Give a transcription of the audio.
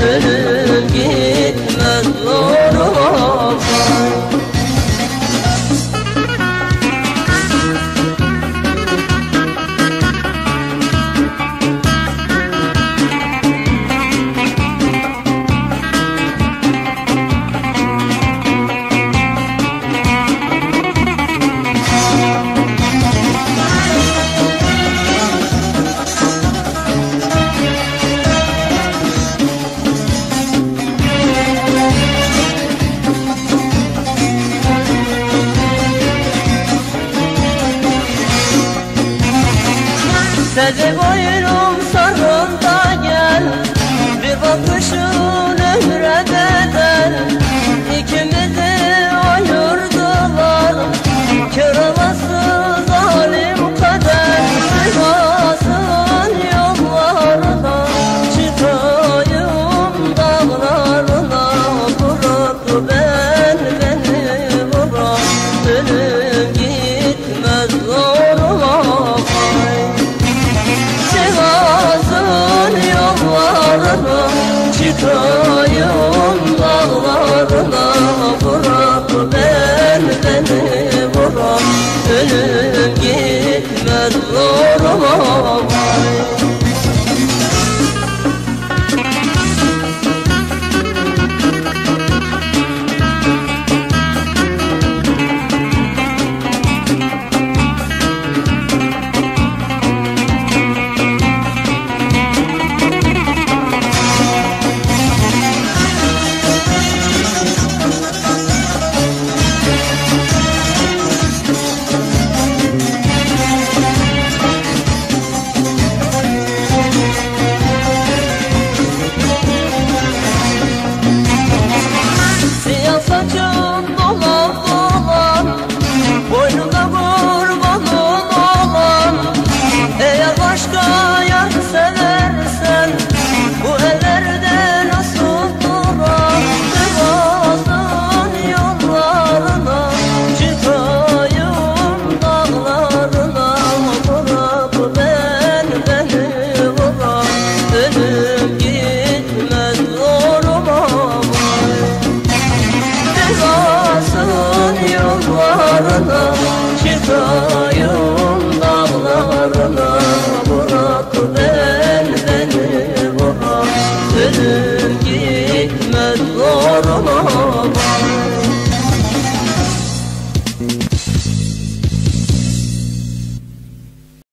ölüm gitmez zoruma. Seni boynum sarıl da gel, bir bakışın ömre bedel. İkimizi ayırdılar, kör olası zalim kader. Sivas'ın yollarına çıkayım dağlarına, bırak beni bırak, ölüm gitmez zoruma. Yollarına çıkayım dağlarına, bırak beni bırak, ölüm gitmez zoruma. Saçım dolan dolan, boynumda kurbanın olan. Eğer başka yar seversen, bu ellerde nasıl durar? Sivas'ın yollarına çıkayım dağlarına, bırak beni bırak, ölüm gitmez zoruma. Sivas'ın yollarına çıkayım dağlarına, bırak beni bırak, ölüm gitmez zoruma.